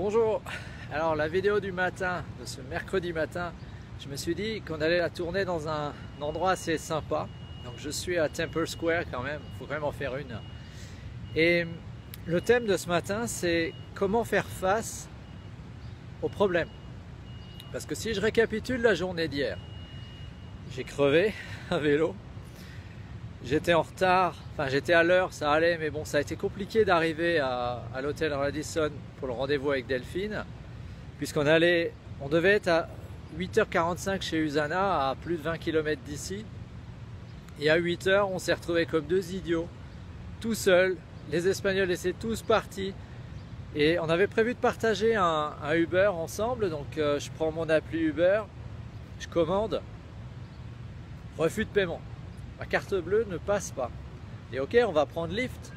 Bonjour. Alors la vidéo du matin, de ce mercredi matin, je me suis dit qu'on allait la tourner dans un endroit assez sympa. Donc je suis à Temple Square quand même, il faut quand même en faire une. Et le thème de ce matin, c'est comment faire face aux problèmes. Parce que si je récapitule la journée d'hier, j'ai crevé à vélo. J'étais en retard, enfin j'étais à l'heure, ça allait, mais bon, ça a été compliqué d'arriver à l'hôtel Radisson pour le rendez-vous avec Delphine, puisqu'on devait être à 8h45 chez Usana, à plus de 20 km d'ici, et à 8h, on s'est retrouvés comme deux idiots, tout seuls, les Espagnols étaient tous partis, et on avait prévu de partager un Uber ensemble, donc je prends mon appli Uber, je commande, refus de paiement. Ma carte bleue ne passe pas. Et ok, on va prendre Lyft.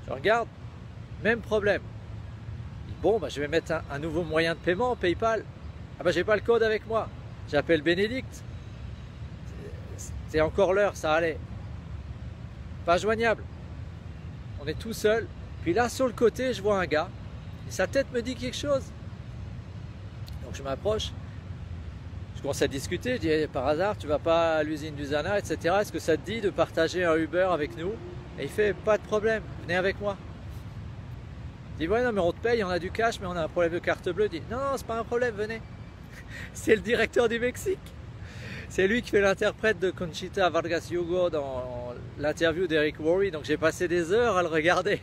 Je regarde, même problème. Bon, bah, je vais mettre un nouveau moyen de paiement, PayPal. Ah bah j'ai pas le code avec moi. J'appelle Bénédicte. C'est encore l'heure, ça allait. Pas joignable. On est tout seul. Puis là, sur le côté, je vois un gars. Et sa tête me dit quelque chose. Donc je m'approche. Je commence à discuter, je dis par hasard tu vas pas à l'usine d'Usana, etc. Est-ce que ça te dit de partager un Uber avec nous? Et il fait pas de problème, venez avec moi. Je dis ouais non mais on te paye, on a du cash mais on a un problème de carte bleue. Il dit non c'est pas un problème, venez. C'est le directeur du Mexique. C'est lui qui fait l'interprète de Conchita Vargas Hugo dans l'interview d'Eric Worre. Donc j'ai passé des heures à le regarder.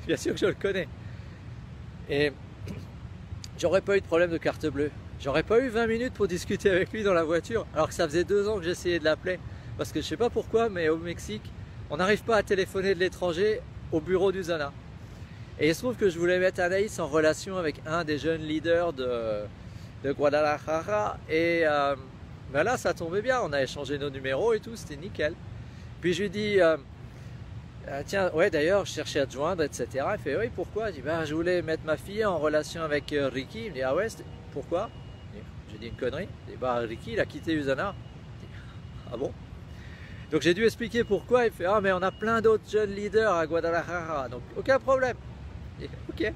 Bien sûr que je le connais. Et j'aurais pas eu de problème de carte bleue. J'aurais pas eu 20 minutes pour discuter avec lui dans la voiture, alors que ça faisait 2 ans que j'essayais de l'appeler. Parce que je sais pas pourquoi, mais au Mexique, on n'arrive pas à téléphoner de l'étranger au bureau d'Usana. Et il se trouve que je voulais mettre Anaïs en relation avec un des jeunes leaders de Guadalajara. Et ben là, ça tombait bien, on a échangé nos numéros et tout, c'était nickel. Puis je lui dis, tiens, ouais d'ailleurs, je cherchais à te joindre, etc. Il fait, oui, pourquoi? Je dis, ben, je voulais mettre ma fille en relation avec Ricky. Il me dit, ah ouais, pourquoi? J'ai dit une connerie. J'ai dit, bah Ricky, il a quitté Usana. Ah bon? Donc j'ai dû expliquer pourquoi. Il fait, ah mais on a plein d'autres jeunes leaders à Guadalajara, donc aucun problème. Et, ok.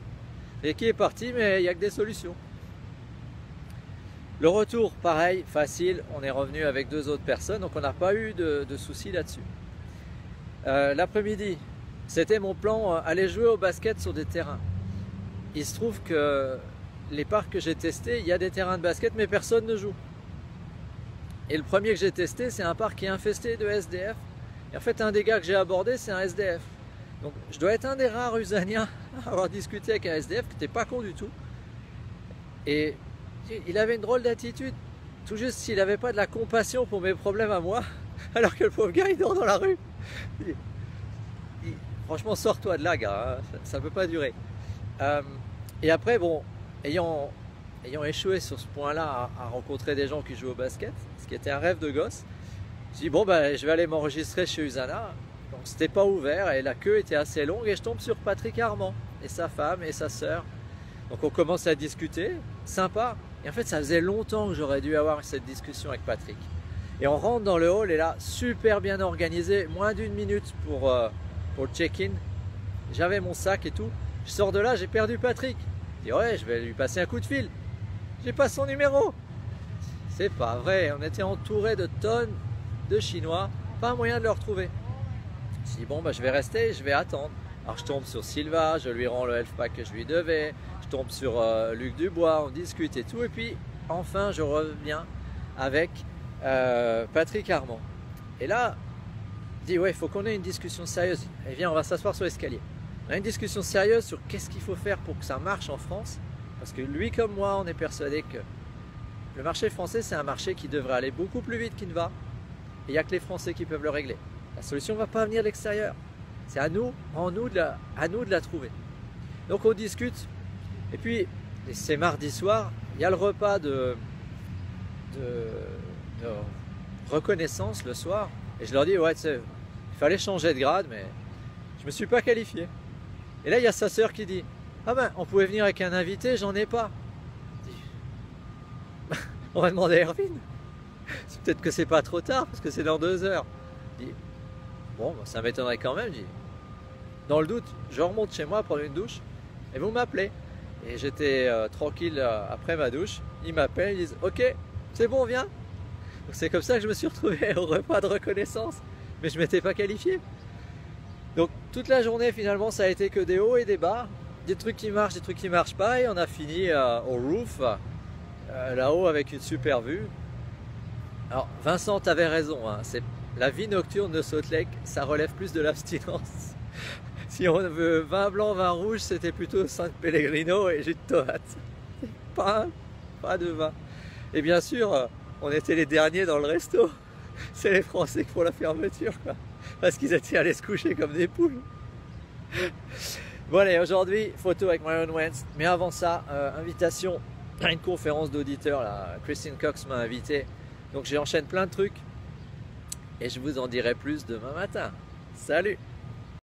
Ricky est parti, mais il n'y a que des solutions. Le retour, pareil, facile. On est revenu avec 2 autres personnes, donc on n'a pas eu de soucis là-dessus. L'après-midi, c'était mon plan, aller jouer au basket sur des terrains. Il se trouve que les parcs que j'ai testés, il y a des terrains de basket, mais personne ne joue. Et le premier que j'ai testé, c'est un parc qui est infesté de SDF. Et en fait, un des gars que j'ai abordé, c'est un SDF. Donc, je dois être un des rares Usaniens à avoir discuté avec un SDF qui n'était pas con du tout. Et il avait une drôle d'attitude. Tout juste s'il n'avait pas de la compassion pour mes problèmes à moi, alors que le pauvre gars, il dort dans la rue. Franchement, sors-toi de là, gars. Hein. Ça ne peut pas durer. Et après, bon, ayant échoué sur ce point-là à rencontrer des gens qui jouent au basket, ce qui était un rêve de gosse, je dis bon ben je vais aller m'enregistrer chez Usana. Donc c'était pas ouvert et la queue était assez longue et je tombe sur Patrick Armand et sa femme et sa sœur. Donc on commence à discuter, sympa. Et en fait ça faisait longtemps que j'aurais dû avoir cette discussion avec Patrick. Et on rentre dans le hall et là super bien organisé, moins d'1 minute pour le check-in. J'avais mon sac et tout. Je sors de là, j'ai perdu Patrick. Je dis ouais, je vais lui passer un coup de fil. J'ai pas son numéro. C'est pas vrai, on était entouré de tonnes de Chinois, pas moyen de le retrouver. Je dis bon bah je vais rester, je vais attendre. Alors je tombe sur Silva, je lui rends le health pack que je lui devais. Je tombe sur Luc Dubois, on discute et tout. Et puis enfin je reviens avec Patrick Armand. Et là, je dis ouais, il faut qu'on ait une discussion sérieuse. Et viens, on va s'asseoir sur l'escalier. On a une discussion sérieuse sur qu'est-ce qu'il faut faire pour que ça marche en France. Parce que lui comme moi, on est persuadé que le marché français, c'est un marché qui devrait aller beaucoup plus vite qu'il ne va. Et il n'y a que les Français qui peuvent le régler. La solution ne va pas venir de l'extérieur. C'est à nous de la trouver. Donc on discute. Et puis, c'est mardi soir, il y a le repas de reconnaissance le soir. Et je leur dis, ouais, il fallait changer de grade, mais je ne me suis pas qualifié. Et là, il y a sa sœur qui dit, ah ben, on pouvait venir avec un invité, j'en ai pas. On va demander à Erwin. Peut-être que c'est pas trop tard, parce que c'est dans 2 heures. Je dis, bon, ça m'étonnerait quand même. Je dis, dans le doute, je remonte chez moi prendre une douche, et vous m'appelez. Et j'étais tranquille après ma douche. Ils m'appellent, ils disent ok, c'est bon, viens. Donc c'est comme ça que je me suis retrouvé au repas de reconnaissance. Mais je ne m'étais pas qualifié. Donc toute la journée finalement ça a été que des hauts et des bas. Des trucs qui marchent, des trucs qui marchent pas. Et on a fini au roof, là-haut avec une super vue. Alors Vincent, t'avais raison, hein, la vie nocturne de Salt Lake, ça relève plus de l'abstinence. Si on veut vin blanc, vin rouge, c'était plutôt San Pellegrino et jus de tomate. Pas de vin. Et bien sûr, on était les derniers dans le resto. C'est les Français qui font la fermeture, quoi. Parce qu'ils étaient allés se coucher comme des poules. Bon allez, aujourd'hui, photo avec Myron Wentz. Mais avant ça, invitation à une conférence d'auditeurs. Christine Cox m'a invité. Donc j'enchaîne plein de trucs. Et je vous en dirai plus demain matin. Salut!